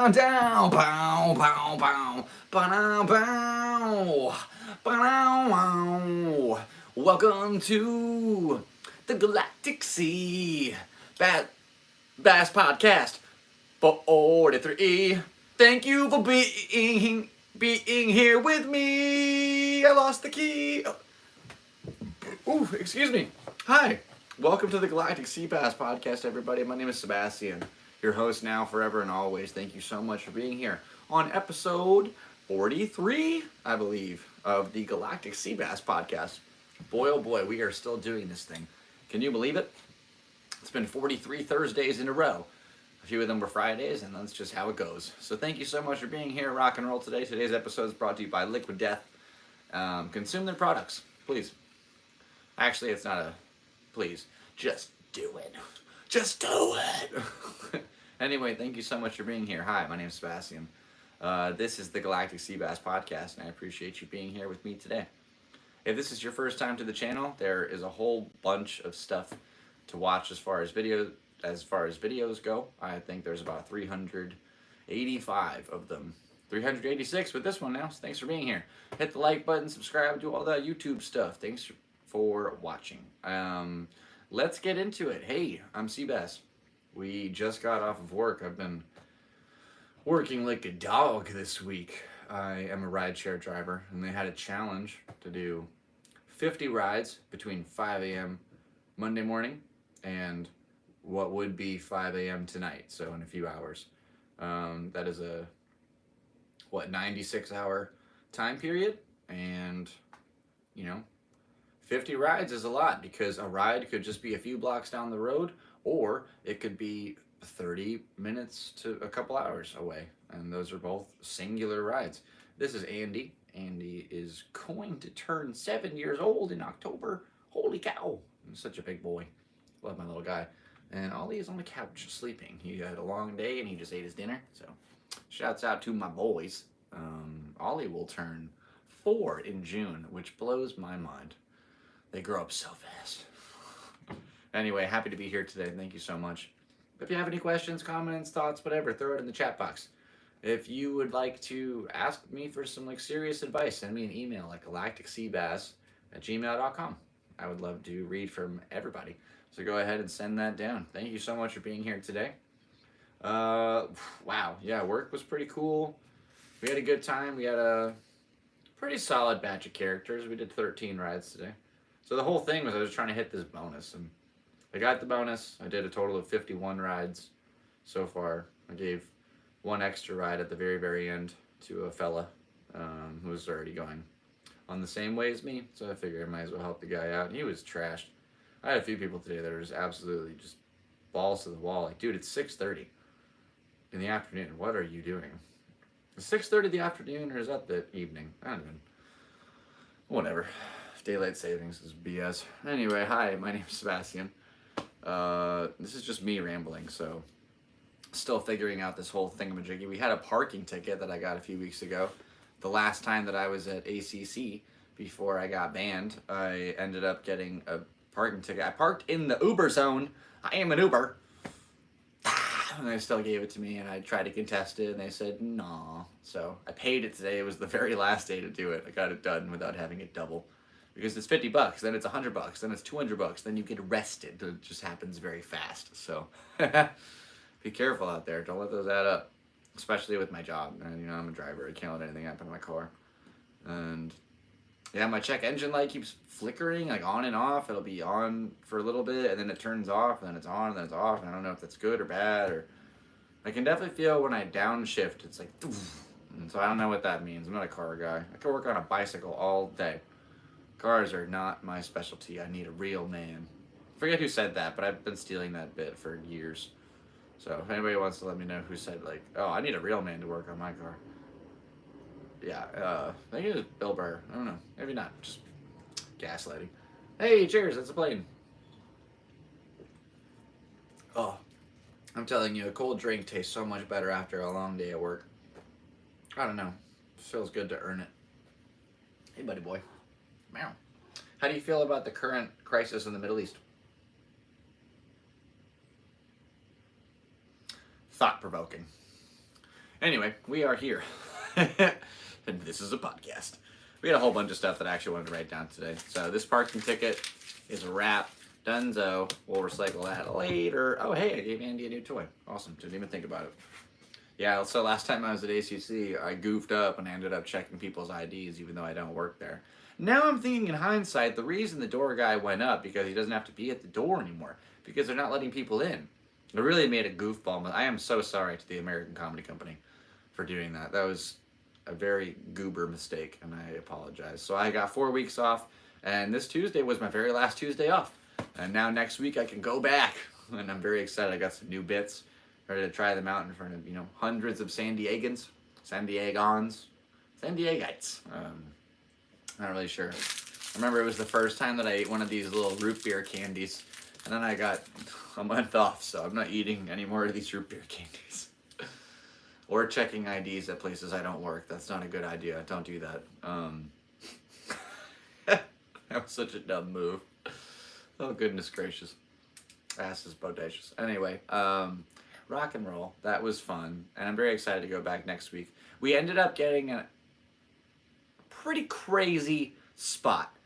Down, bow, bow, bow, bow, bow, bow. Welcome to the Galactic Seabass Podcast 43. Thank you for being here with me. I lost the key. Ooh, excuse me. Hi. Welcome to the Galactic Seabass Podcast, everybody. My name is Sebastian, your host now, forever, and always. Thank you so much for being here on episode 43, I believe, of the Galactic Seabass Podcast. Boy, oh boy, we are still doing this thing. Can you believe it? It's been 43 Thursdays in a row. A few of them were Fridays, and that's just how it goes. So thank you so much for being here, rock and roll today. Today's episode is brought to you by Liquid Death. Consume their products, please. Actually, it's not a please. Just do it. Just do it. Anyway, thank you so much for being here. Hi, my name is Sebastian. This is the Galactic Seabass Podcast, and I appreciate you being here with me today. If this is your first time to the channel, there is a whole bunch of stuff to watch as far as videos go. I think there's about 385 of them. 386 with this one now, so thanks for being here. Hit the like button, subscribe, do all that YouTube stuff. Thanks for watching. Let's get into it. Hey, I'm Seabass. We just got off of work. I've been working like a dog this week. I am a rideshare driver, and they had a challenge to do 50 rides between 5 a.m. Monday morning and what would be 5 a.m. tonight, so in a few hours. That is a 96-hour time period, and 50 rides is a lot, because a ride could just be a few blocks down the road, or it could be 30 minutes to a couple hours away, and those are both singular rides. This is Andy. Andy is going to turn 7 years old in October. Holy cow. He's such a big boy. Love my little guy. And Ollie is on the couch sleeping. He had a long day and he just ate his dinner. So shouts out to my boys. Ollie will turn 4 in June, which blows my mind. They grow up so fast. Anyway, happy to be here today. Thank you so much. If you have any questions, comments, thoughts, whatever, throw it in the chat box. If you would like to ask me for some serious advice, send me an email at galacticseabass@gmail.com. I would love to read from everybody. So go ahead and send that down. Thank you so much for being here today. Wow. Yeah, work was pretty cool. We had a good time. We had a pretty solid batch of characters. We did 13 rides today. So the whole thing was I was trying to hit this bonus, and I got the bonus. I did a total of 51 rides so far. I gave one extra ride at the very, very end to a fella who was already going on the same way as me, so I figured I might as well help the guy out. And he was trashed. I had a few people today that were just absolutely just balls to the wall. Like, dude, it's 6:30 in the afternoon. What are you doing? Is 6:30 in the afternoon, or is that the evening? I don't even. Whatever. Daylight savings is BS. Anyway, hi, my name is Sebastian. This is just me rambling, so still figuring out this whole thingamajiggy. We had a parking ticket that I got a few weeks ago. The last time that I was at ACC before I got banned, I ended up getting a parking ticket. I parked in the Uber zone. I am an Uber. And they still gave it to me, and I tried to contest it, and they said, nah. So I paid it today. It was the very last day to do it. I got it done without having it double. Because it's $50, then it's $100, then it's $200, then you get arrested. It just happens very fast. So be careful out there. Don't let those add up, especially with my job. And I'm a driver. I can't let anything happen to my car. And yeah, my check engine light keeps flickering, like on and off. It'll be on for a little bit, and then it turns off, and then it's on, and then it's off. And I don't know if that's good or bad. Or I can definitely feel when I downshift, it's like, and so I don't know what that means. I'm not a car guy. I could work on a bicycle all day. Cars are not my specialty. I need a real man. I forget who said that, but I've been stealing that bit for years. So if anybody wants to let me know who said, oh, I need a real man to work on my car. Yeah, I think it was Bill Burr. I don't know. Maybe not. Just gaslighting. Hey, cheers. That's a plane. Oh, I'm telling you, a cold drink tastes so much better after a long day at work. I don't know. It feels good to earn it. Hey, buddy boy. Meow. How do you feel about the current crisis in the Middle East? Thought-provoking. Anyway, we are here. And this is a podcast. We had a whole bunch of stuff that I actually wanted to write down today. So this parking ticket is a wrap. Dunzo. We'll recycle that later. Oh, hey, I gave Andy a new toy. Awesome. Didn't even think about it. Yeah, so last time I was at ACC, I goofed up and I ended up checking people's IDs even though I don't work there. Now I'm thinking in hindsight, the reason the door guy went up because he doesn't have to be at the door anymore because they're not letting people in. It really made a goofball. I am so sorry to the American Comedy Company for doing that. That was a very goober mistake, and I apologize. So I got 4 weeks off, and this Tuesday was my very last Tuesday off. And now next week I can go back, and I'm very excited. I got some new bits, ready to try them out in front of, hundreds of San Diegans, San Diegans, San Diegites. Not really sure. I remember it was the first time that I ate one of these little root beer candies, and then I got a month off, so I'm not eating any more of these root beer candies. Or checking IDs at places I don't work. That's not a good idea. Don't do that. That was such a dumb move. Oh, goodness gracious. Ass is bodacious. Anyway, rock and roll. That was fun. And I'm very excited to go back next week. We ended up getting a pretty crazy spot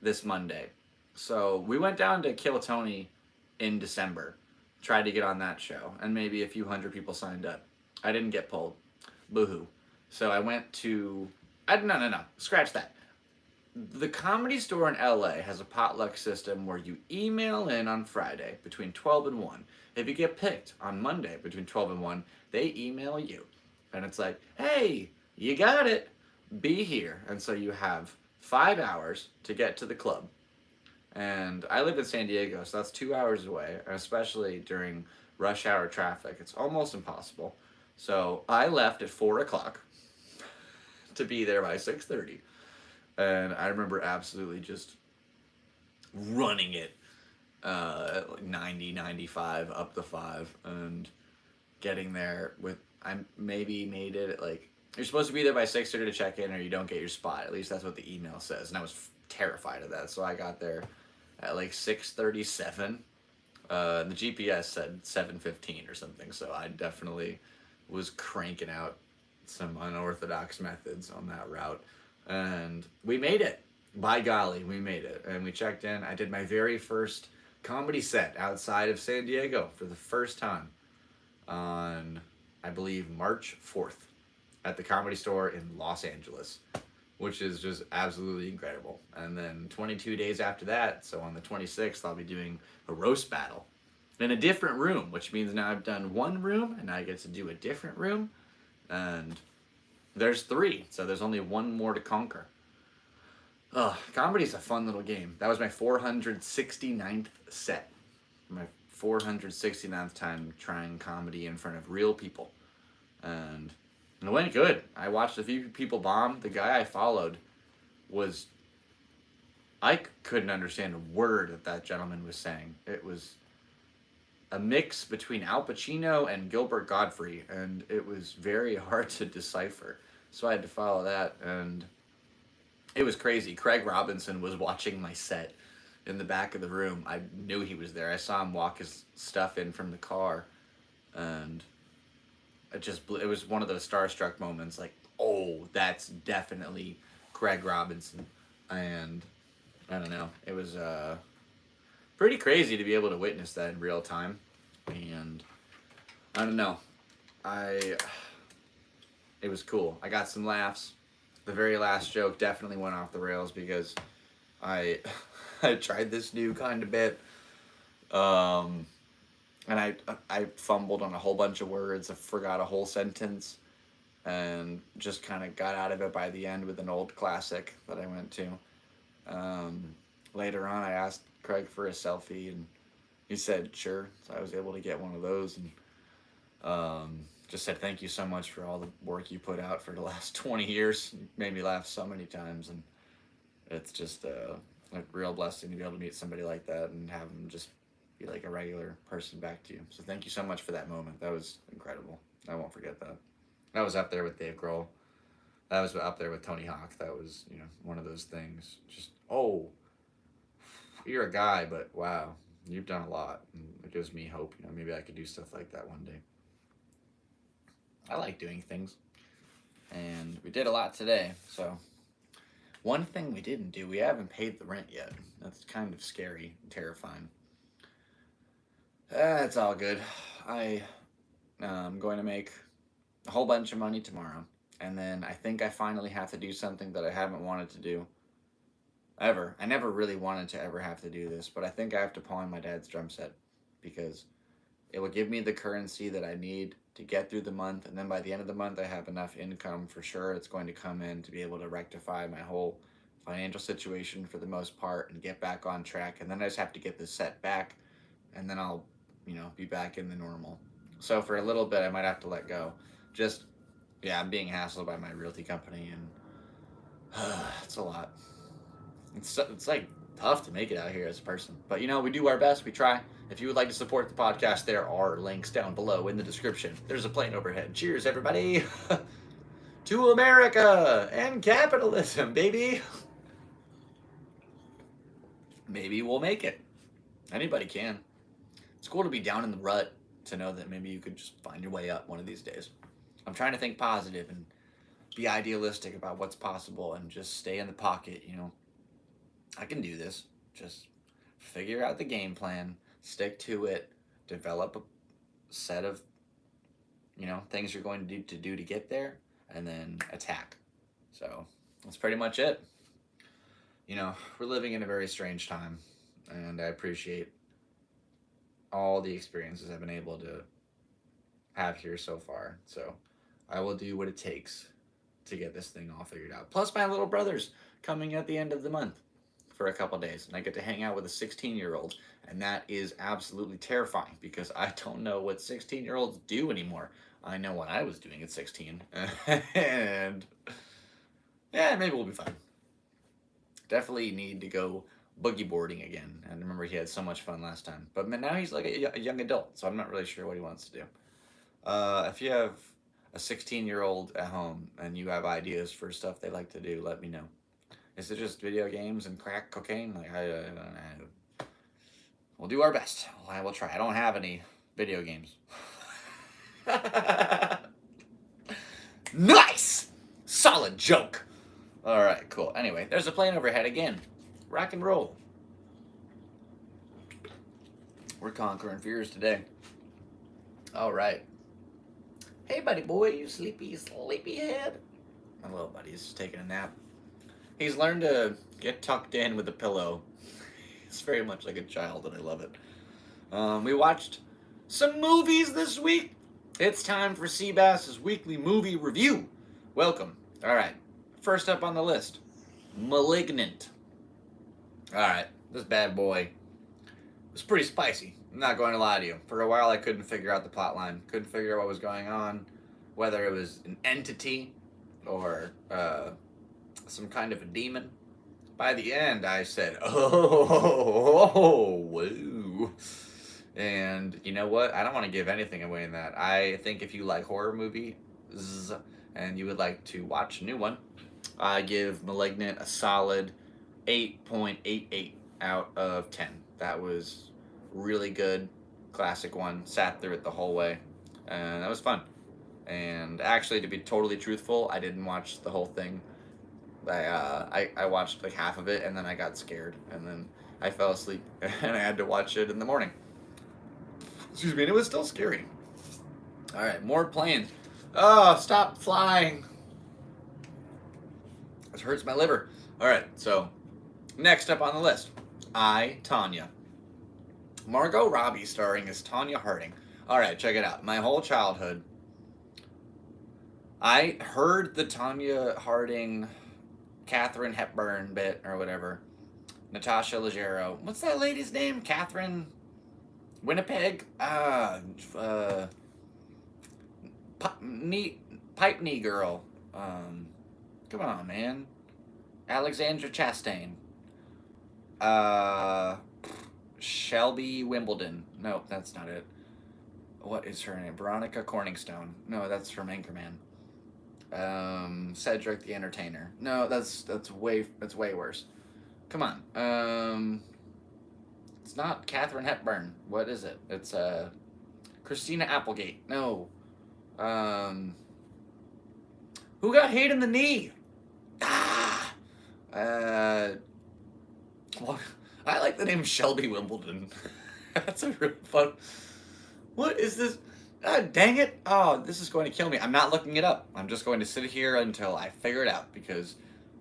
this Monday. So we went down to Kill Tony in December. Tried to get on that show. And maybe a few hundred people signed up. I didn't get pulled. Boo-hoo. So I went to... No. Scratch that. The Comedy Store in LA has a potluck system where you email in on Friday between 12 and 1. If you get picked on Monday between 12 and 1, they email you. And it's like, hey, you got it. Be here. And so you have 5 hours to get to the club. And I live in San Diego, so that's 2 hours away. And especially during rush hour traffic, it's almost impossible. So I left at 4 o'clock to be there by 6:30. And I remember absolutely just running it at like 90, 95 up the 5 and getting there with, I maybe made it at like, you're supposed to be there by 6:30 to check in or you don't get your spot. At least that's what the email says. And I was terrified of that. So I got there at like 6:37. The GPS said 7:15 or something. So I definitely was cranking out some unorthodox methods on that route. And we made it. By golly, we made it. And we checked in. I did my very first comedy set outside of San Diego for the first time on, I believe, March 4th at the Comedy Store in Los Angeles, which is just absolutely incredible. And then 22 days after that, so on the 26th, I'll be doing a roast battle in a different room, which means now I've done one room and I get to do a different room. And there's 3, so there's only one more to conquer. Comedy's a fun little game. That was my 469th set. My 469th time trying comedy in front of real people. And it went good. I watched a few people bomb. The guy I followed was... I couldn't understand a word that gentleman was saying. It was a mix between Al Pacino and Gilbert Gottfried, and it was very hard to decipher. So I had to follow that, and it was crazy. Craig Robinson was watching my set in the back of the room. I knew he was there. I saw him walk his stuff in from the car, and it was one of those starstruck moments, like, oh, that's definitely Craig Robinson. And I don't know, it was pretty crazy to be able to witness that in real time. And I don't know, it was cool. I got some laughs. The very last joke definitely went off the rails because I tried this new kind of bit, and I fumbled on a whole bunch of words. I forgot a whole sentence, and just kind of got out of it by the end with an old classic that I went to. Later on, I asked Craig for a selfie, and he said sure. So I was able to get one of those, and just said thank you so much for all the work you put out for the last 20 years. You made me laugh so many times, and it's just a real blessing to be able to meet somebody like that and have them just be like a regular person back to you. So thank you so much for that moment. That was incredible. I won't forget that. That was up there with Dave Grohl. That was up there with Tony Hawk. That was, one of those things. Just, oh, you're a guy, but wow, you've done a lot. And it gives me hope. Maybe I could do stuff like that one day. I like doing things. And we did a lot today, so one thing we didn't do, we haven't paid the rent yet. That's kind of scary and terrifying. It's all good. I'm going to make a whole bunch of money tomorrow. And then I think I finally have to do something that I haven't wanted to do ever. I never really wanted to ever have to do this, but I think I have to pawn my dad's drum set because it will give me the currency that I need to get through the month. And then by the end of the month, I have enough income for sure. It's going to come in to be able to rectify my whole financial situation for the most part and get back on track. And then I just have to get this set back, and then I'll, be back in the normal. So for a little bit, I might have to let go. I'm being hassled by my realty company, and it's a lot. It's like tough to make it out here as a person. But we do our best. We try. If you would like to support the podcast, there are links down below in the description. There's a plane overhead. Cheers, everybody. To America and capitalism, baby. Maybe we'll make it. Anybody can. It's cool to be down in the rut, to know that maybe you could just find your way up one of these days. I'm trying to think positive and be idealistic about what's possible and just stay in the pocket, I can do this. Just figure out the game plan, stick to it, develop a set of, things you're going to do to get there, and then attack. So that's pretty much it. We're living in a very strange time, and I appreciate all the experiences I've been able to have here so far. So I will do what it takes to get this thing all figured out. Plus my little brother's coming at the end of the month for a couple days, and I get to hang out with a 16-year-old, and that is absolutely terrifying because I don't know what 16-year-olds do anymore. I know what I was doing at 16, and maybe we'll be fine. Definitely need to go boogie boarding again. And remember, he had so much fun last time. But now he's like a young adult, so I'm not really sure what he wants to do. If you have a 16-year-old at home and you have ideas for stuff they like to do, let me know. Is it just video games and crack cocaine? We'll do our best. I will try. I don't have any video games. Nice! Solid joke. All right, cool. Anyway, there's a plane overhead again. Rock and roll. We're conquering fears today. All right. Hey, buddy boy, you sleepy head. My little buddy's taking a nap. He's learned to get tucked in with a pillow. He's very much like a child, and I love it. We watched some movies this week. It's time for Seabass's weekly movie review. Welcome. All right. First up on the list, Malignant. All right, this bad boy was pretty spicy. I'm not going to lie to you. For a while, I couldn't figure out the plot line. Couldn't figure out what was going on, whether it was an entity or some kind of a demon. By the end, I said, whoa. And you know what? I don't want to give anything away in that. I think if you like horror movies and you would like to watch a new one, I give Malignant a solid 8.88 out of 10. That was really good. Classic one. Sat through it the whole way. And that was fun. And actually, to be totally truthful, I didn't watch the whole thing. I watched like half of it, and then I got scared. And then I fell asleep, and I had to watch it in the morning. Excuse me, and it was still scary. All right, more planes. Oh, stop flying. This hurts my liver. All right, so next up on the list, I, Tonya. Margot Robbie starring as Tonya Harding. All right, check it out. My whole childhood, I heard the Tonya Harding, Katharine Hepburn bit or whatever. Natasha Leggero. What's that lady's name? Catherine Winnipeg? Pipe knee girl. Come on, man. Alexandra Chastain. Shelby Wimbledon. No, that's not it. What is her name? Veronica Corningstone. No, that's from Anchorman. Cedric the Entertainer. No, that's way worse. Come on. It's not Katharine Hepburn. What is it? It's Christina Applegate. No. Who got hit in the knee? Ah! Well, I like the name Shelby Wimbledon. That's a really fun. What is this? Dang it. Oh, this is going to kill me. I'm not looking it up. I'm just going to sit here until I figure it out because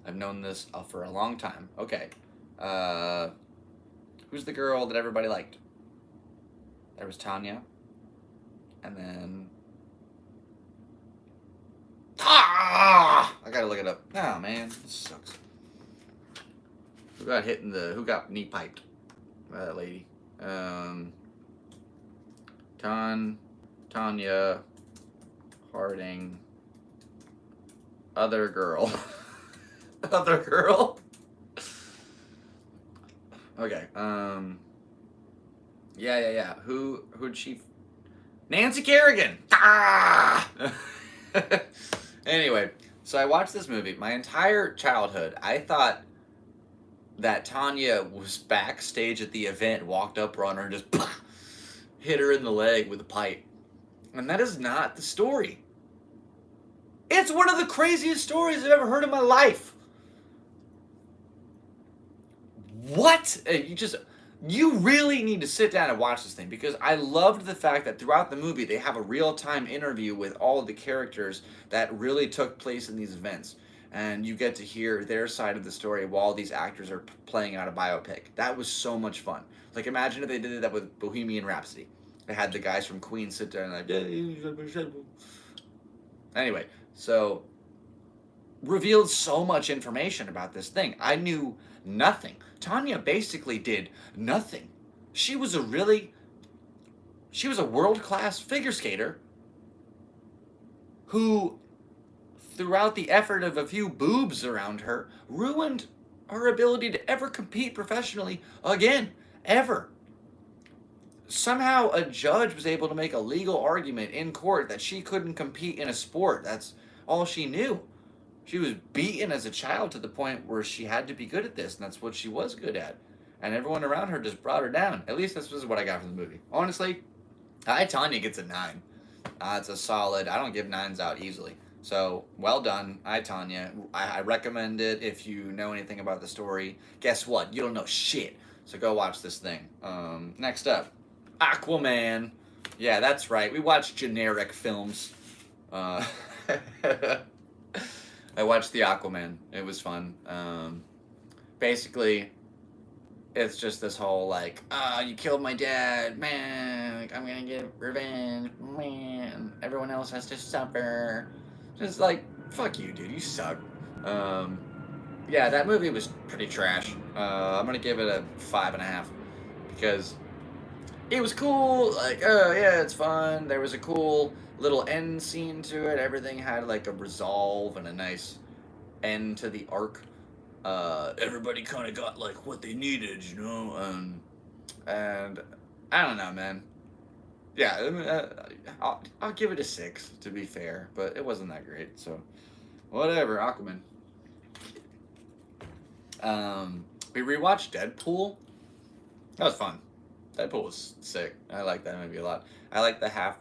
I've known this for a long time. Okay. Who's the girl that everybody liked? There was Tanya. And then... I gotta look it up. Oh, man. This sucks. Who got hit in the... Who got knee piped? That lady. Tanya, Harding, other girl. Other girl? Okay, yeah. Who'd she... Nancy Kerrigan! Ah! Anyway, so I watched this movie. My entire childhood, I thought that Tanya was backstage at the event, walked up on her and just hit her in the leg with a pipe. And that is not the story. It's one of the craziest stories I've ever heard in my life. What? You really need to sit down and watch this thing, because I loved the fact that throughout the movie they have a real-time interview with all of the characters that really took place in these events. And you get to hear their side of the story while these actors are playing out a biopic. That was so much fun. Like, imagine if they did that with Bohemian Rhapsody. They had the guys from Queen sit there and like, anyway, so revealed so much information about this thing. I knew nothing. Tanya basically did nothing. She was a world-class figure skater who, throughout the effort of a few boobs around her, ruined her ability to ever compete professionally again, ever. Somehow a judge was able to make a legal argument in court that she couldn't compete in a sport. That's all she knew. She was beaten as a child to the point where she had to be good at this, and that's what she was good at. And everyone around her just brought her down. At least this is what I got from the movie. Honestly, Tanya gets a 9. It's a solid. I don't give 9s out easily. So, well done. Tanya. I recommend it if you know anything about the story. Guess what? You don't know shit. So go watch this thing. Next up, Aquaman. Yeah, that's right. We watch generic films. I watched the Aquaman. It was fun. Basically, it's just this whole like, you killed my dad, man. Like, I'm gonna get revenge, man. Everyone else has to suffer. Just like, fuck you, dude. You suck. Yeah, that movie was pretty trash. I'm gonna give it a 5.5 because it was cool. Like, oh yeah, it's fun. There was a cool little end scene to it. Everything had like a resolve and a nice end to the arc. Everybody kind of got like what they needed, you know. And I don't know, man. Yeah, I'll give it a 6 to be fair, but it wasn't that great. So whatever, Aquaman. We rewatched Deadpool. That was fun. Deadpool was sick. I like that movie a lot. I like the half,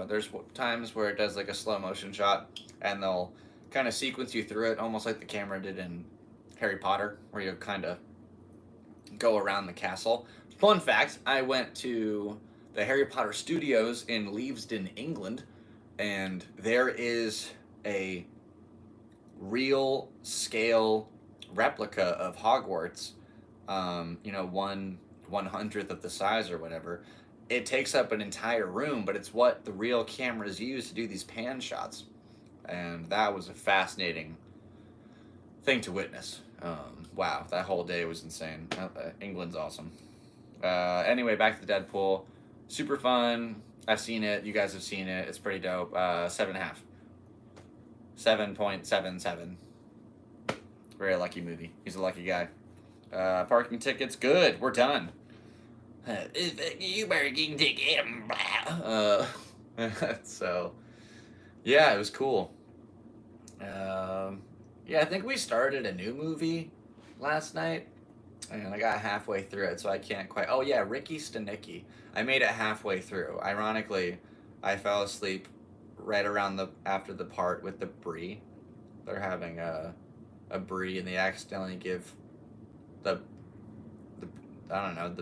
there's times where it does like a slow motion shot and they'll kind of sequence you through it, almost like the camera did in Harry Potter, where you kind of go around the castle. Fun fact, I went to the Harry Potter studios in Leavesden, England, and there is a real scale replica of Hogwarts, 1/100th of the size or whatever. It takes up an entire room, but it's what the real cameras use to do these pan shots. And that was a fascinating thing to witness. Wow, that whole day was insane. England's awesome. Anyway, back to the Deadpool. Super fun. I've seen it. You guys have seen it. It's pretty dope. 7.5. 7.77. Very lucky movie. He's a lucky guy. Parking tickets, good. We're done. You parking ticket. So, yeah, it was cool. Yeah, I think we started a new movie last night, and I got halfway through it, so I can't quite... Oh, yeah, Ricky Stenicki. I made it halfway through. Ironically, I fell asleep right around after the part with the brie. They're having a brie, and they accidentally give the I don't know,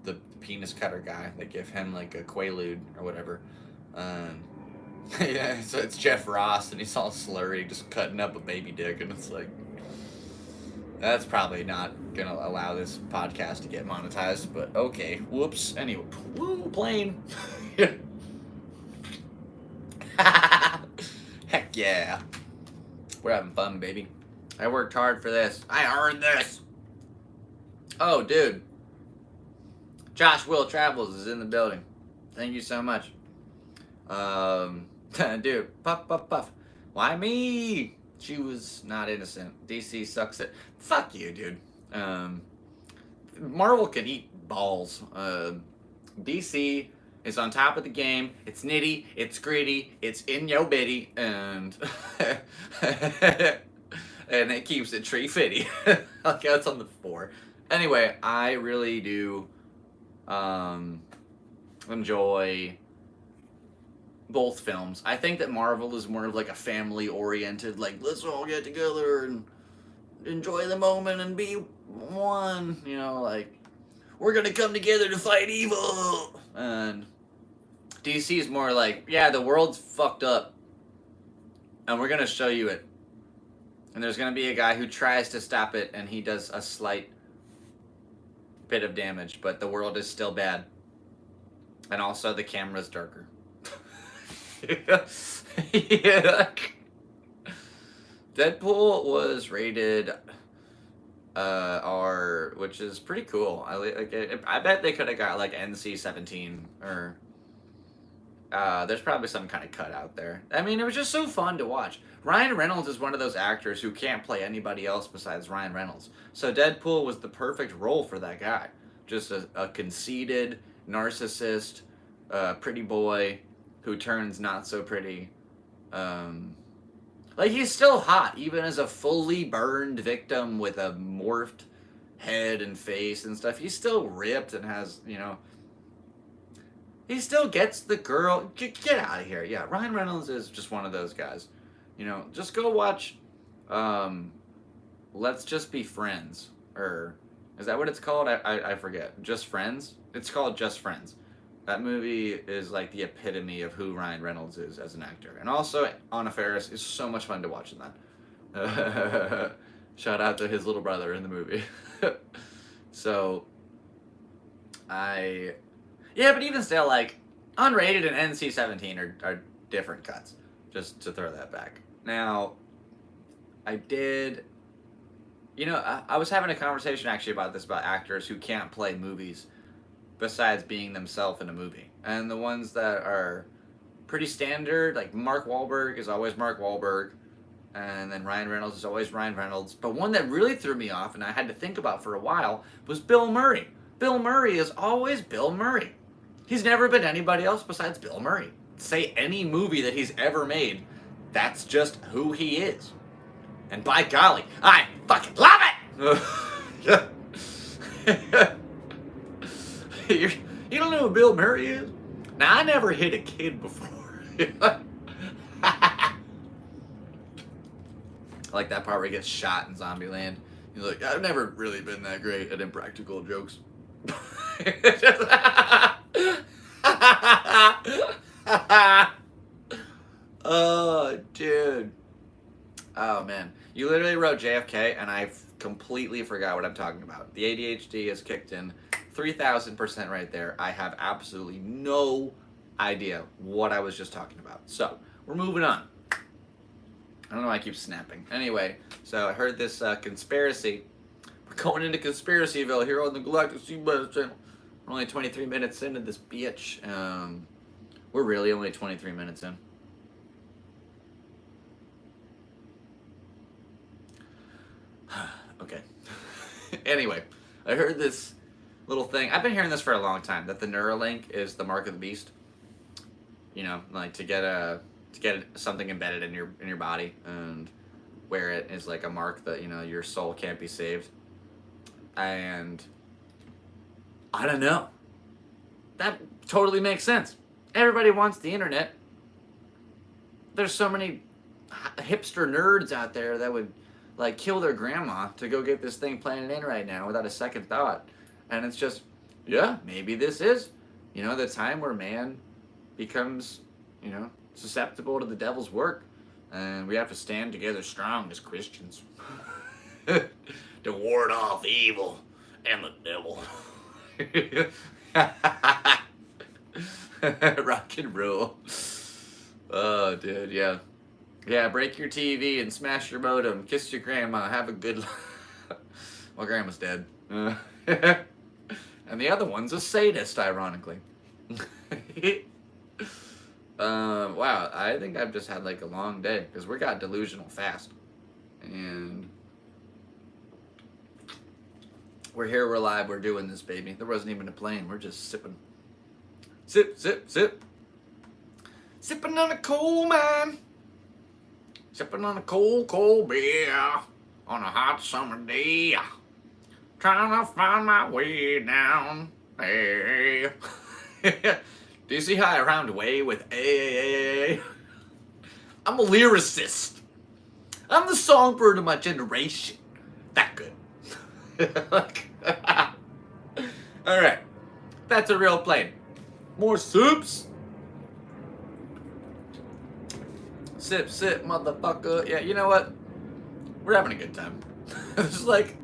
the penis cutter guy. They give him like a Quaalude or whatever. Yeah, so it's Jeff Ross, and he's all slurry, just cutting up a baby dick, and it's like, that's probably not gonna allow this podcast to get monetized, but okay. Whoops. Anyway, woo, plane. Heck yeah. We're having fun, baby. I worked hard for this. I earned this. Oh, dude. Josh Will Travels is in the building. Thank you so much. Dude, puff. Why me? She was not innocent. DC sucks at... Fuck you, dude. Marvel can eat balls. DC is on top of the game. It's nitty. It's gritty. It's in yo bitty. And... and it keeps it tree fitty. Okay, that's on the 4. Anyway, I really do enjoy both films. I think that Marvel is more of like a family-oriented, like, let's all get together and enjoy the moment and be one. You know, like, we're gonna come together to fight evil. And DC is more like, yeah, the world's fucked up, and we're gonna show you it. And there's gonna be a guy who tries to stop it, and he does a slight bit of damage, but the world is still bad. And also the camera's darker. Yeah. Deadpool was rated R, which is pretty cool. I bet they could have got like NC-17 or there's probably some kind of cut out there. I mean, it was just so fun to watch. Ryan Reynolds is one of those actors who can't play anybody else besides Ryan Reynolds. So Deadpool was the perfect role for that guy. Just a conceited narcissist, pretty boy who turns not so pretty. Like, he's still hot, even as a fully burned victim with a morphed head and face and stuff. He's still ripped and has, you know... He still gets the girl. Get out of here. Yeah, Ryan Reynolds is just one of those guys. You know, just go watch Let's Just Be Friends. Or, is that what it's called? I forget. Just Friends? It's called Just Friends. That movie is like the epitome of who Ryan Reynolds is as an actor. And also, Anna Faris is so much fun to watch in that. Shout out to his little brother in the movie. So, yeah, but even still, like, unrated and NC-17 are different cuts. Just to throw that back. Now, I did... You know, I was having a conversation actually about this, about actors who can't play movies besides being themselves in a movie. And the ones that are pretty standard, like Mark Wahlberg is always Mark Wahlberg, and then Ryan Reynolds is always Ryan Reynolds. But one that really threw me off, and I had to think about for a while, was Bill Murray. Bill Murray is always Bill Murray. He's never been anybody else besides Bill Murray. Say any movie that he's ever made, that's just who he is. And by golly, I fucking love it! You don't know who Bill Murray is? Now, I never hit a kid before. I like that part where he gets shot in Zombieland. He's like, I've never really been that great at impractical jokes. Oh, dude. Oh, man. You literally wrote JFK, and I completely forgot what I'm talking about. The ADHD has kicked in 3,000% right there. I have absolutely no idea what I was just talking about. So, we're moving on. I don't know why I keep snapping. Anyway, so I heard this conspiracy. We're going into Conspiracyville here on the Galactic Seabass channel. We're only 23 minutes into this bitch. We're really only 23 minutes in. Okay. Anyway, I heard this little thing. I've been hearing this for a long time, that the Neuralink is the mark of the beast. You know, like to get something embedded in your body and wear it is like a mark that, you know, your soul can't be saved. And I don't know. That totally makes sense. Everybody wants the internet. there's so many hipster nerds out there that would like kill their grandma to go get this thing planted in right now without a second thought. And it's just, yeah, maybe this is, the time where man becomes, susceptible to the devil's work. And we have to stand together strong as Christians to ward off evil and the devil. Rock and roll. Oh, dude, yeah. Yeah, break your TV and smash your modem. Kiss your grandma. Have a good life. Well, grandma's dead. And the other one's a sadist, ironically. Wow, I think I've just had like a long day because we got delusional fast. And we're here, we're live, we're doing this, baby. There wasn't even a plane. We're just sipping. Sip, sip, sip. Sipping on a cold man. Sipping on a cold, cold beer on a hot summer day. Trying to find my way down. Hey. Do you see how I rhymed way with A? I'm a lyricist. I'm the songbird of my generation. That good. Alright. That's a real plane. More sips. Sip, sip, motherfucker. Yeah, you know what? We're having a good time. It's like,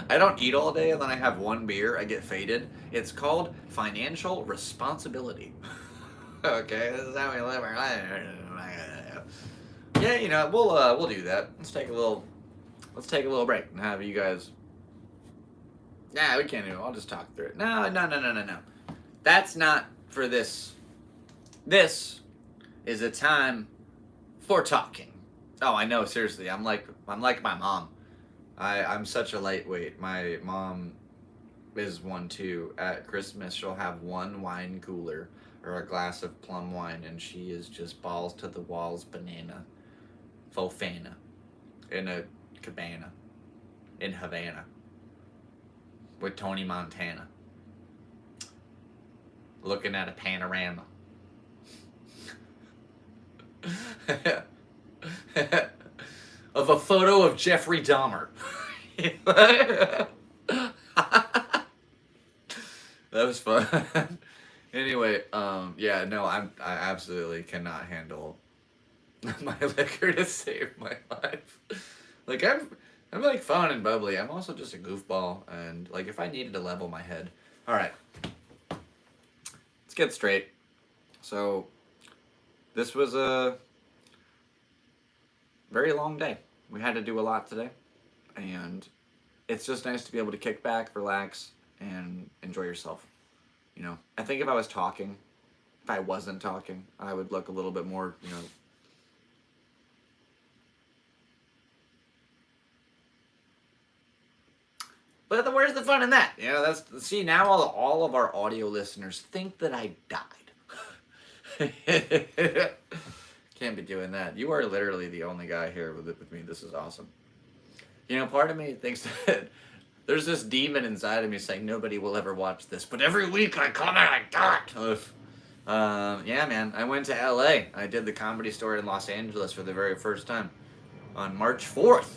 I don't eat all day and then I have one beer. I get faded. It's called financial responsibility. Okay, this is how we live our life. Yeah, we'll do that. Let's take a little break and have you guys. Nah, we can't do it. I'll just talk through it. No. That's not for this. This is a time for talking. Oh, I know, seriously. I'm like my mom. I'm such a lightweight. My mom is one too. At Christmas, she'll have one wine cooler or a glass of plum wine, and she is just balls to the walls banana. Fofana. In a cabana. In Havana. With Tony Montana. Looking at a panorama. Of a photo of Jeffrey Dahmer. That was fun. Anyway, yeah, no, I absolutely cannot handle my liquor to save my life. Like I'm like fun and bubbly. I'm also just a goofball, and like if I needed to level my head. All right, let's get straight. So this was a very long day. We had to do a lot today, and it's just nice to be able to kick back, relax, and enjoy yourself. I think if I was talking, if I wasn't talking, I would look a little bit more, But where's the fun in that? See, now all of our audio listeners think that I died. Can't be doing that. You are literally the only guy here with me. This is awesome. Part of me thinks that there's this demon inside of me saying nobody will ever watch this, but every week I come and I do it. Yeah, man. I went to LA. I did the Comedy Store in Los Angeles for the very first time on March 4th.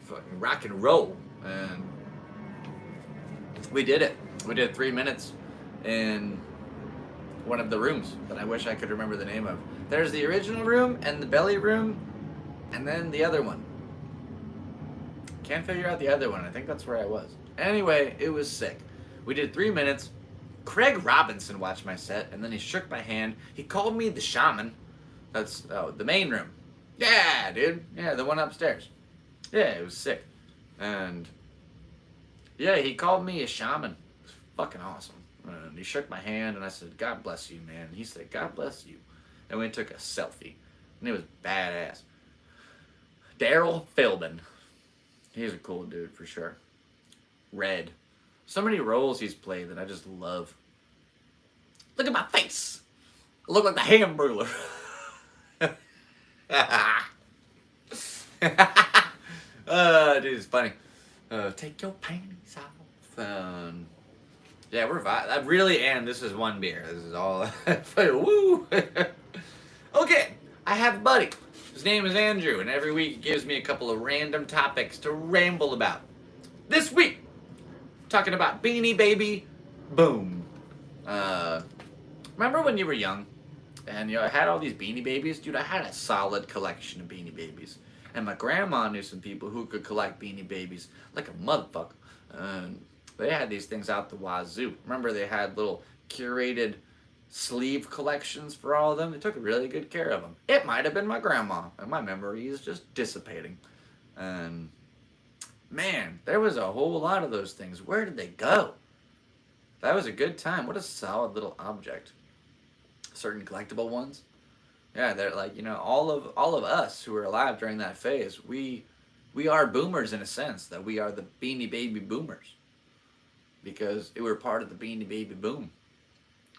Fucking rock and roll. And we did it. We did 3 minutes in one of the rooms that I wish I could remember the name of. There's the original room and the belly room and then the other one. Can't figure out the other one. I think that's where I was. Anyway, it was sick. We did 3 minutes. Craig Robinson watched my set, and then he shook my hand. He called me the shaman. That's, the main room. Yeah, dude. Yeah, the one upstairs. Yeah, it was sick. And, yeah, he called me a shaman. It was fucking awesome. And he shook my hand, and I said, God bless you, man. And he said, God bless you. And we took a selfie. And it was badass. Daryl Philbin. He's a cool dude, for sure. Red. So many roles he's played that I just love. Look at my face. I look like the Hamburglar. Dude, it's funny. Take your panties off. Yeah, we're vibing. I really am. This is one beer. This is all. Woo. have a buddy. His name is Andrew, and every week he gives me a couple of random topics to ramble about. This week, talking about Beanie Baby Boom. Remember when you were young and I had all these Beanie Babies? Dude, I had a solid collection of Beanie Babies. And my grandma knew some people who could collect Beanie Babies like a motherfucker. They had these things out the wazoo. Remember, they had little curated sleeve collections for all of them. They took really good care of them. It might have been my grandma, and my memory is just dissipating. And man, there was a whole lot of those things. Where did they go? That was a good time. What a solid little object. Certain collectible ones. Yeah, they're like, all of us who were alive during that phase, we are boomers in a sense, that we are the Beanie Baby boomers. Because we were part of the Beanie Baby boom.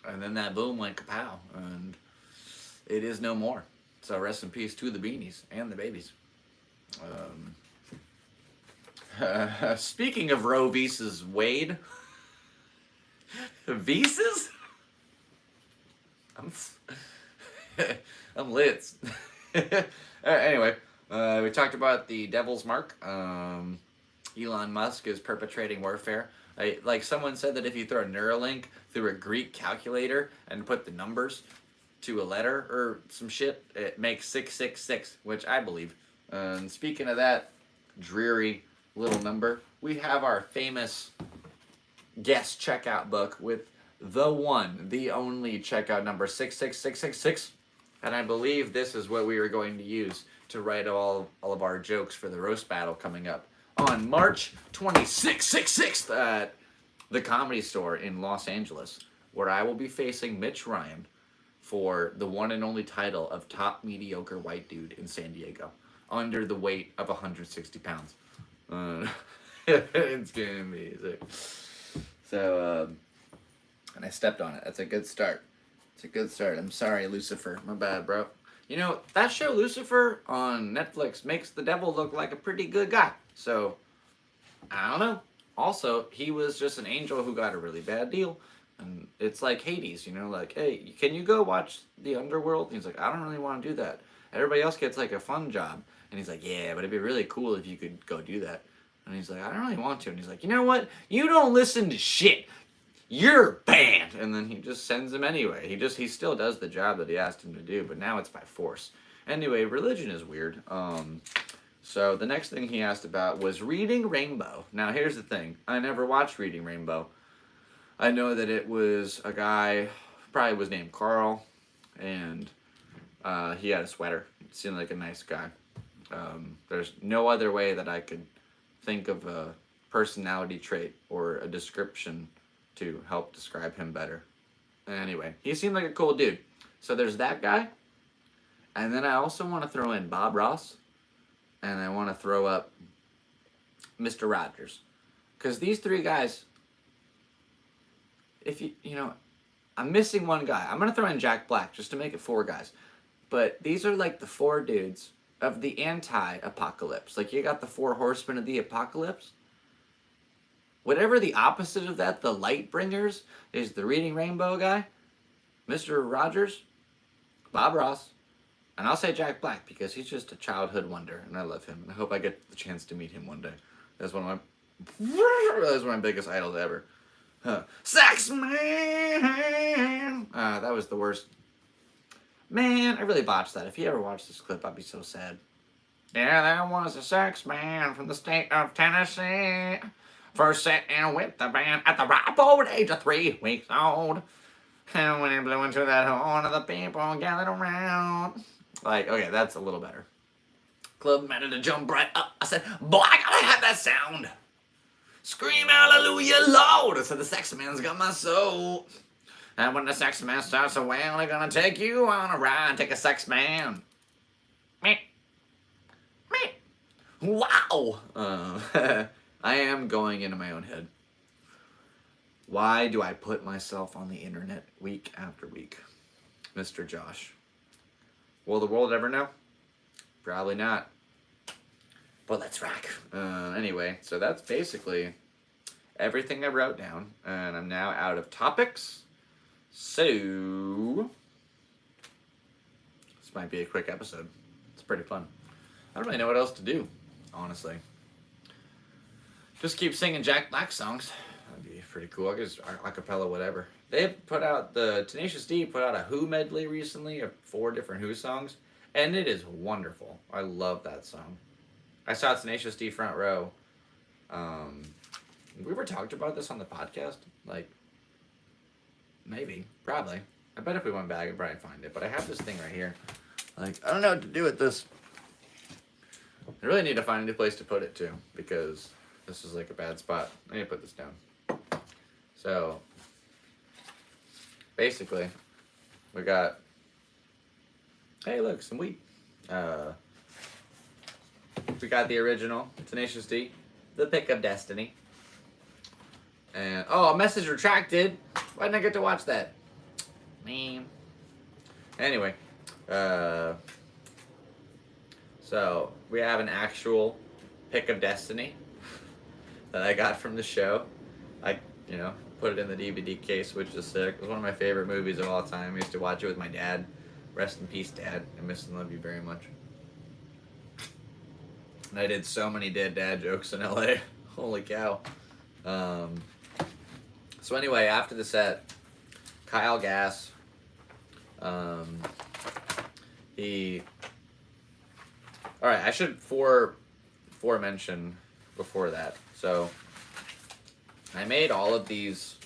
And then that boom went kapow, and it is no more. So rest in peace to the beanies and the babies. Speaking of Roe vs. Wade, visas? I'm lit. Anyway, we talked about the Devil's Mark. Elon Musk is perpetrating warfare. Like someone said that if you throw a Neuralink through a Greek calculator and put the numbers to a letter or some shit, it makes 666, which I believe. And speaking of that dreary little number, we have our famous guest checkout book with the one, the only checkout number 66666. And I believe this is what we are going to use to write all of our jokes for the roast battle coming up on March 26th at the Comedy Store in Los Angeles, where I will be facing Mitch Ryan for the one and only title of Top Mediocre White Dude in San Diego, under the weight of 160 pounds. It's gonna be sick. So, and I stepped on it. That's a good start. It's a good start. I'm sorry, Lucifer. My bad, bro. That show Lucifer on Netflix makes the devil look like a pretty good guy. So, I don't know. Also, he was just an angel who got a really bad deal. And it's like Hades, like, hey, can you go watch the underworld? And he's like, I don't really want to do that. Everybody else gets like a fun job. And he's like, yeah, but it'd be really cool if you could go do that. And he's like, I don't really want to. And he's like, you know what? You don't listen to shit. You're banned. And then he just sends him anyway. He still does the job that he asked him to do, but now it's by force. Anyway, religion is weird. So the next thing he asked about was Reading Rainbow. Now here's the thing. I never watched Reading Rainbow. I know that it was a guy, probably was named Carl, and he had a sweater. He seemed like a nice guy. There's no other way that I could think of a personality trait or a description to help describe him better. Anyway, he seemed like a cool dude. So there's that guy. And then I also want to throw in Bob Ross. And I want to throw up Mr. Rogers. Because these three guys, if I'm missing one guy. I'm going to throw in Jack Black just to make it 4 guys. But these are like the 4 dudes of the anti-apocalypse. Like you got the 4 horsemen of the apocalypse. Whatever the opposite of that, the light bringers, is the Reading Rainbow guy, Mr. Rogers, Bob Ross, and I'll say Jack Black because he's just a childhood wonder, and I love him, and I hope I get the chance to meet him one day. That's one of my biggest idols ever. Sax Man! That was the worst. Man, I really botched that. If you ever watch this clip, I'd be so sad. Yeah, there was a sax man from the state of Tennessee. First sitting with the band at the ripe old age of 3 weeks old. And when he blew into that horn of the people gathered around. Like, okay, that's a little better. Club managed to jump right up. I said, boy, I gotta have that sound. Scream hallelujah, Lord. I said, the sax man's got my soul. And when the sax man starts to wail, they're gonna take you on a ride. Take a sax man. Meh. Meh. Wow. I am going into my own head. Why do I put myself on the internet week after week? Mr. Josh. Will the world ever know? Probably not. But let's rock. Anyway, so that's basically everything I wrote down. And I'm now out of topics. So, This might be a quick episode. It's pretty fun. I don't really know what else to do, honestly. Just keep singing Jack Black songs. That'd be pretty cool. I guess acapella, whatever. They put out, the Tenacious D put out a Who medley recently of 4 different Who songs, and it is wonderful. I love that song. I saw Tenacious D front row. We ever talked about this on the podcast? Like, maybe, probably. I bet if we went back, I'd probably find it. But I have this thing right here. Like, I don't know what to do with this. I really need to find a new place to put it too, because this is like a bad spot. I need to put this down. So, basically, we got, hey look, some weed. We got the original Tenacious D, The Pick of Destiny. And, oh, message retracted. Why didn't I get to watch that? Man. Anyway, so we have an actual Pick of Destiny that I got from the show. I, put it in the DVD case, which is sick. It was one of my favorite movies of all time. I used to watch it with my dad. Rest in peace, Dad. I miss and love you very much. And I did so many dead dad jokes in LA. Holy cow. So anyway, after the set, Kyle Gass, alright, I should mention before that. So, I made all of these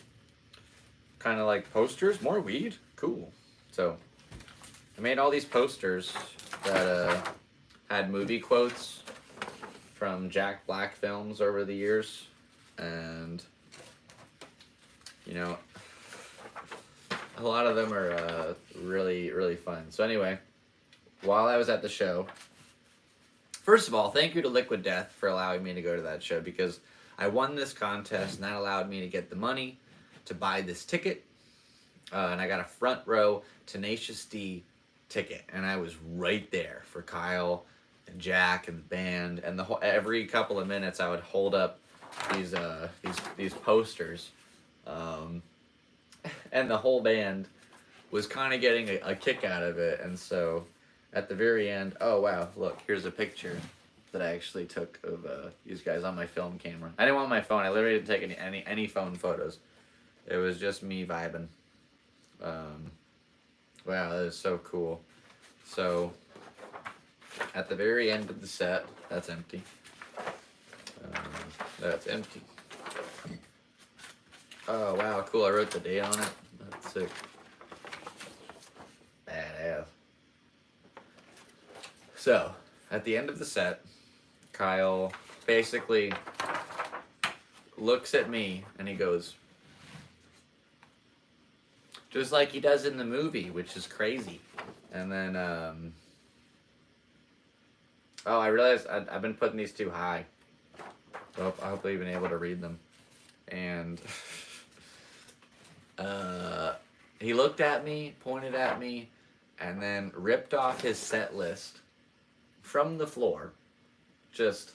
kind of like posters. More weed? Cool. So, I made all these posters that had movie quotes from Jack Black films over the years. And, a lot of them are really, really fun. So anyway, while I was at the show, first of all, thank you to Liquid Death for allowing me to go to that show, because I won this contest, and that allowed me to get the money to buy this ticket. And I got a front row Tenacious D ticket, and I was right there for Kyle and Jack and the band. And every couple of minutes, I would hold up these posters, and the whole band was kind of getting a kick out of it. And so, at the very end, oh wow, look, here's a picture that I actually took of these guys on my film camera. I didn't want my phone. I literally didn't take any phone photos. It was just me vibing. Wow, that is so cool. So, at the very end of the set, that's empty. That's empty. Oh wow, cool! I wrote the date on it. That's sick. Badass. So, at the end of the set, Kyle basically looks at me and he goes, just like he does in the movie, which is crazy. And then, oh, I realized I've been putting these too high. I hope I've been able to read them. And he looked at me, pointed at me, and then ripped off his set list from the floor. Just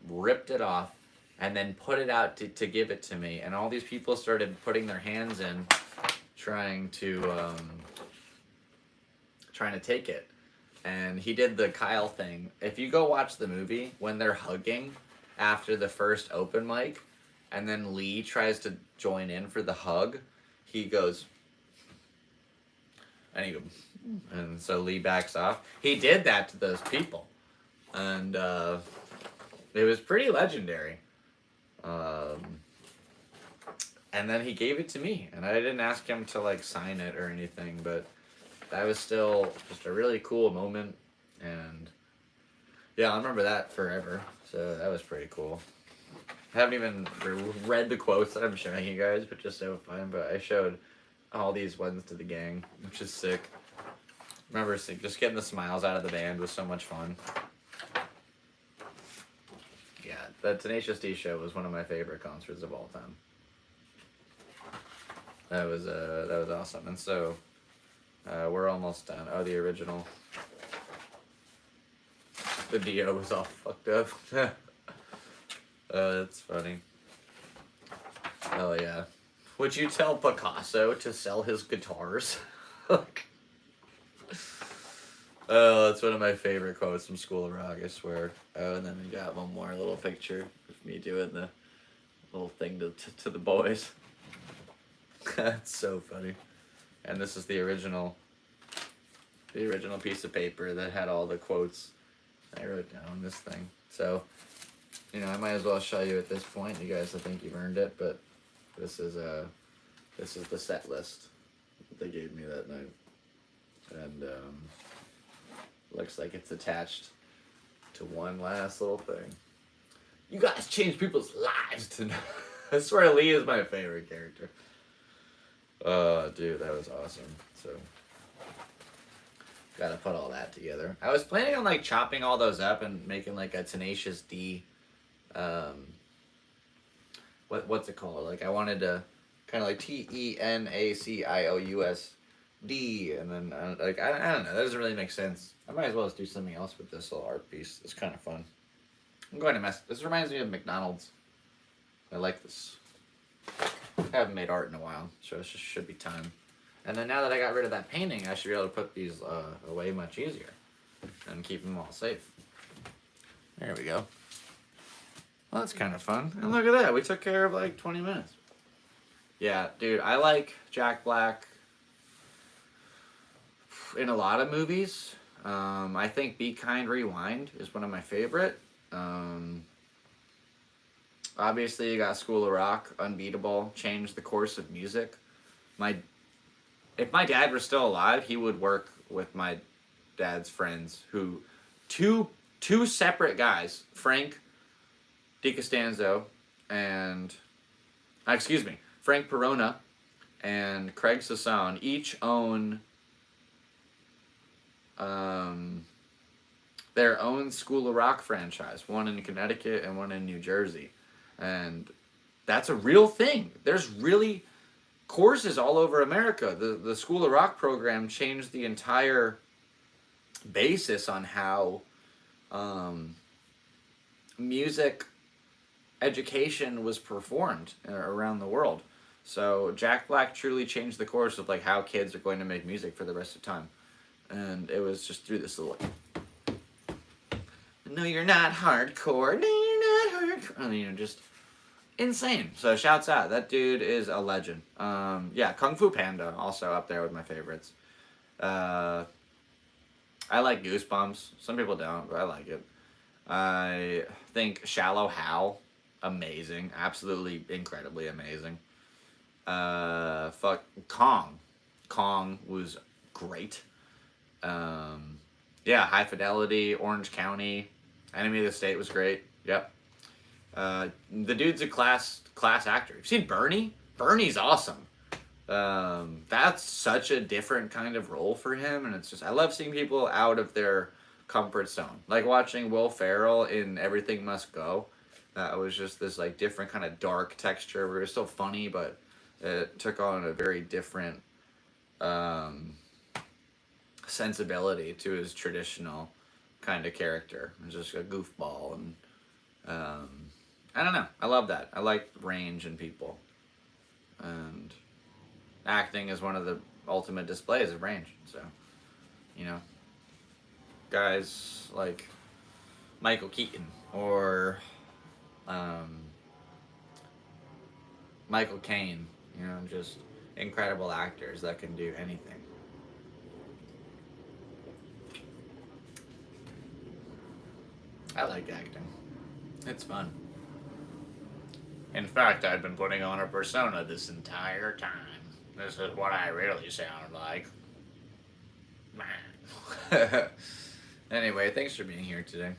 ripped it off and then put it out to give it to me. And all these people started putting their hands in, trying to take it. And he did the Kyle thing. If you go watch the movie, when they're hugging after the first open mic, and then Lee tries to join in for the hug, he goes, and so Lee backs off. He did that to those people. And it was pretty legendary. And then he gave it to me. And I didn't ask him to sign it or anything, but that was still just a really cool moment. And yeah, I'll remember that forever. So that was pretty cool. I haven't even read the quotes that I'm showing you guys, but just so fun. But I showed all these ones to the gang, which is sick. Remember, just getting the smiles out of the band was so much fun. Yeah, the Tenacious D show was one of my favorite concerts of all time. That was awesome. And so, we're almost done. Oh, the original. The Dio was all fucked up. That's funny. Oh yeah. Would you tell Picasso to sell his guitars? Oh, that's one of my favorite quotes from School of Rock, I swear. Oh, and then we got one more little picture of me doing the little thing to the boys. That's so funny. And this is the original piece of paper that had all the quotes I wrote down on this thing. So, I might as well show you at this point. You guys, I think you've earned it, but this is the set list that they gave me that night, and looks like it's attached to one last little thing. You guys change people's lives tonight. I swear Lee is my favorite character. Oh, dude, that was awesome. So, gotta put all that together. I was planning on, like, chopping all those up and making, like, a Tenacious D, what's it called? Like, I wanted to kind of like TENACIOUS D, and then, like, I don't know, that doesn't really make sense. I might as well just do something else with this little art piece. It's kind of fun. I'm going to mess. This reminds me of McDonald's. I like this. I haven't made art in a while, so it should be time. And then now that I got rid of that painting, I should be able to put these away much easier and keep them all safe. There we go. Well, that's kind of fun. And look at that. We took care of like 20 minutes. Yeah, dude, I like Jack Black in a lot of movies. I think Be Kind, Rewind is one of my favorite. Obviously, you got School of Rock, Unbeatable, Changed the Course of Music. If my dad were still alive, he would work with my dad's friends, who two separate guys, Frank DiCostanzo and Frank Perona and Craig Sasson each own their own School of Rock franchise, one in Connecticut and one in New Jersey. And that's a real thing. There's really courses all over America. The School of Rock program changed the entire basis on how music education was performed around the world. So Jack Black truly changed the course of like how kids are going to make music for the rest of time. And it was just through this little, no, you're not hardcore. No, you're not hardcore. I mean, just insane. So shouts out. That dude is a legend. Yeah, Kung Fu Panda also up there with my favorites. I like Goosebumps. Some people don't, but I like it. I think Shallow Hal, amazing. Absolutely incredibly amazing. Kong. Kong was great. Yeah, High Fidelity, Orange County, Enemy of the State was great. Yep. The dude's a class actor. You've seen Bernie? Bernie's awesome. That's such a different kind of role for him, and it's just, I love seeing people out of their comfort zone. Like watching Will Ferrell in Everything Must Go. That was just this like different kind of dark texture where it was still funny, but it took on a very different sensibility to his traditional kind of character. It was just a goofball, and I don't know. I love that. I like range in people, and acting is one of the ultimate displays of range. So, guys like Michael Keaton or Michael Caine, just incredible actors that can do anything. I like acting. It's fun. In fact, I've been putting on a persona this entire time. This is what I really sound like. Anyway, thanks for being here today.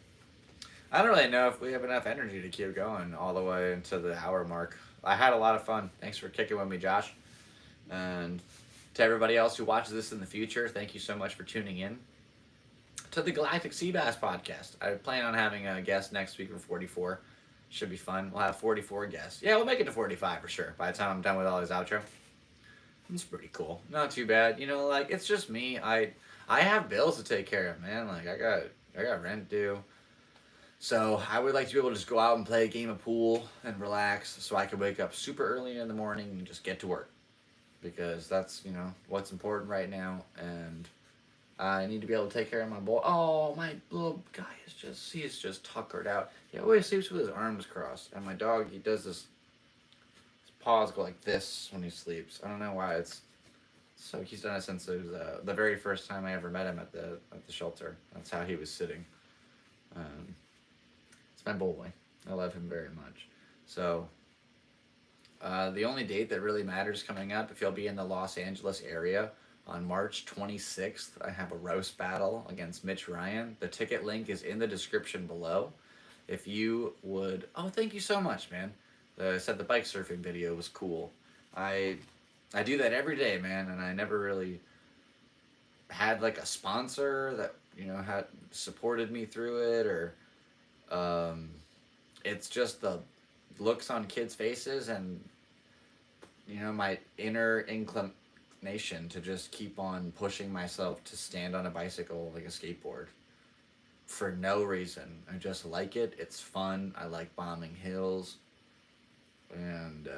I don't really know if we have enough energy to keep going all the way into the hour mark. I had a lot of fun. Thanks for kicking with me, Josh. And to everybody else who watches this in the future, thank you so much for tuning in to the Galactic Seabass Podcast. I plan on having a guest next week for 44. Should be fun. We'll have 44 guests. Yeah, we'll make it to 45 for sure by the time I'm done with all his outro. It's pretty cool. Not too bad. Like, it's just me. I have bills to take care of, man. Like, I got rent due. So I would like to be able to just go out and play a game of pool and relax so I can wake up super early in the morning and just get to work. Because that's, what's important right now. And I need to be able to take care of my boy. Oh, my little guy he's just tuckered out. He always sleeps with his arms crossed. And my dog, he does this, his paws go like this when he sleeps. I don't know why. So he's done it since it was the very first time I ever met him at the shelter. That's how he was sitting. It's my boy. I love him very much. So the only date that really matters coming up, if you'll be in the Los Angeles area, on March 26th, I have a roast battle against Mitch Ryan. The ticket link is in the description below. If you would... Oh, thank you so much, man. I said the bike surfing video was cool. I do that every day, man, and I never really had, like, a sponsor that, had supported me through it, or... it's just the looks on kids' faces and, my inner inclination to just keep on pushing myself to stand on a bicycle like a skateboard for no reason. I just like it. It's fun. I like bombing hills. And,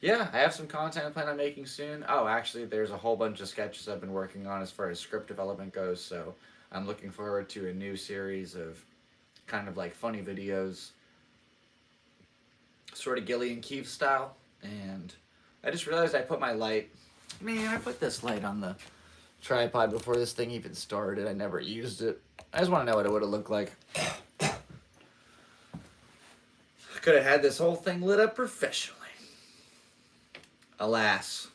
yeah, I have some content I plan on making soon. Oh, actually, there's a whole bunch of sketches I've been working on as far as script development goes, so I'm looking forward to a new series of kind of like funny videos, sort of Gillian Keefe style. And I just realized I put my light, I put this light on the tripod before this thing even started. I never used it. I just want to know what it would have looked like. Could have had this whole thing lit up professionally. Alas.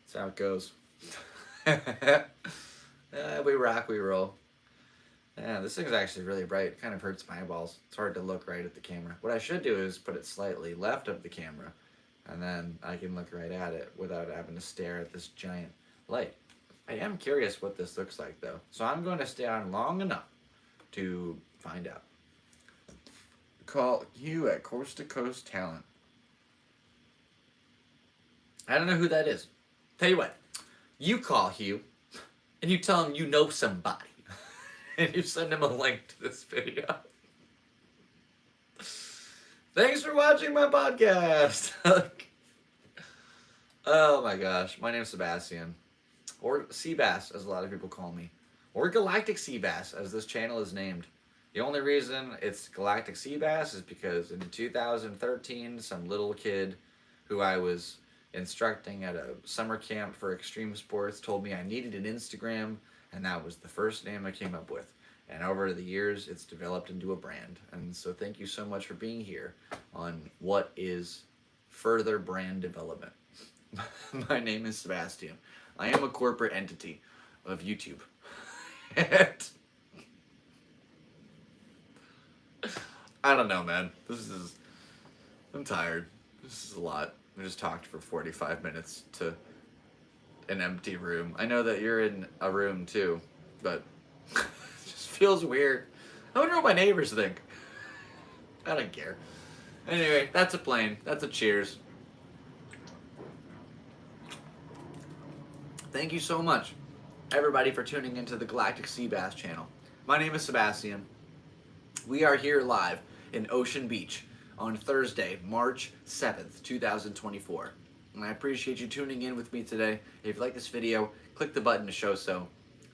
That's how it goes. We rock, we roll. Yeah, this thing's actually really bright. It kind of hurts my eyeballs. It's hard to look right at the camera. What I should do is put it slightly left of the camera, and then I can look right at it without having to stare at this giant light. I am curious what this looks like, though. So I'm going to stay on long enough to find out. Call Hugh at Coast to Coast Talent. I don't know who that is. Tell you what, you call Hugh, and you tell him you know somebody. And you send him a link to this video. Thanks for watching my podcast. Oh my gosh. My name's Sebastian. Or Seabass, as a lot of people call me. Or Galactic Seabass, as this channel is named. The only reason it's Galactic Seabass is because in 2013, some little kid who I was instructing at a summer camp for extreme sports told me I needed an Instagram, and that was the first name I came up with. And over the years, it's developed into a brand. And so thank you so much for being here on what is further brand development. My name is Sebastian. I am a corporate entity of YouTube. I don't know, man. I'm tired. This is a lot. I just talked for 45 minutes to an empty room. I know that you're in a room too, but it just feels weird. I wonder what my neighbors think. I don't care. Anyway, that's a plane. That's a cheers. Thank you so much, everybody, for tuning into the Galactic Seabass channel. My name is Sebastian. We are here live in Ocean Beach on Thursday, March 7th, 2024. And I appreciate you tuning in with me today. If you like this video, click the button to show so.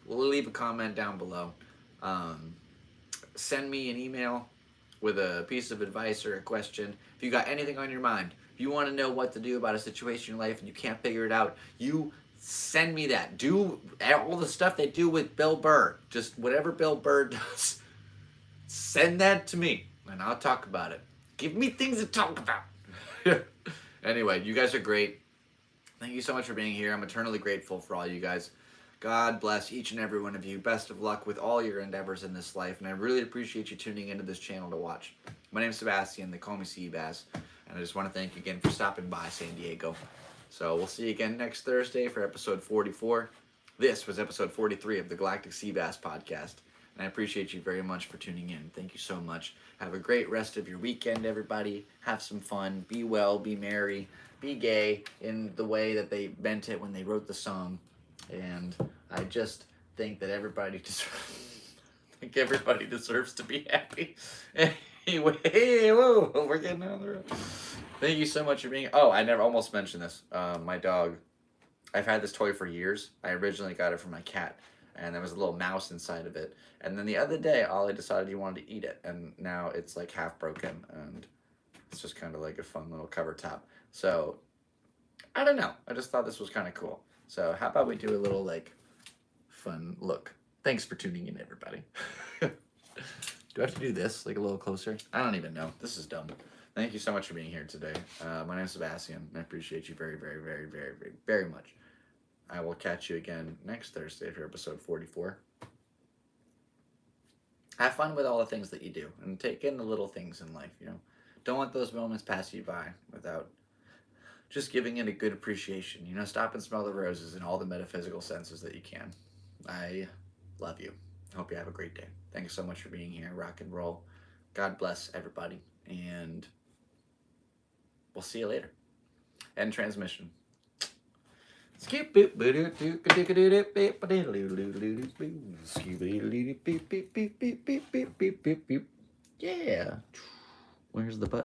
Leave a comment down below. Send me an email with a piece of advice or a question. If you got anything on your mind, if you want to know what to do about a situation in life and you can't figure it out, you send me that. Do all the stuff they do with Bill Burr. Just whatever Bill Burr does. Send that to me, and I'll talk about it. Give me things to talk about. Anyway, you guys are great. Thank you so much for being here. I'm eternally grateful for all you guys. God bless each and every one of you. Best of luck with all your endeavors in this life, and I really appreciate you tuning into this channel to watch. My name's Sebastian. They call me Seabass, and I just want to thank you again for stopping by San Diego. So we'll see you again next Thursday for episode 44. This was episode 43 of the Galactic Seabass Podcast. And I appreciate you very much for tuning in. Thank you so much. Have a great rest of your weekend, everybody. Have some fun. Be well. Be merry. Be gay in the way that they meant it when they wrote the song. And I just think that everybody deserves to be happy. Anyway, hey, whoa, we're getting on the road. Thank you so much for being... Oh, I never almost mentioned this. My dog, I've had this toy for years. I originally got it for my cat, and there was a little mouse inside of it. And then the other day, Ollie decided he wanted to eat it, and now it's like half broken, and it's just kind of like a fun little cover top. So, I don't know. I just thought this was kind of cool. So, how about we do a little like fun look? Thanks for tuning in, everybody. Do I have to do this like a little closer? I don't even know. This is dumb. Thank you so much for being here today. My name is Sebastian, and I appreciate you very, very, very, very, very, very much. I will catch you again next Thursday for episode 44. Have fun with all the things that you do, and take in the little things in life, you know. Don't let those moments pass you by without just giving it a good appreciation. You know, stop and smell the roses in all the metaphysical senses that you can. I love you. Hope you have a great day. Thanks so much for being here. Rock and roll. God bless everybody. And we'll see you later. End transmission. Yeah. Where's the button?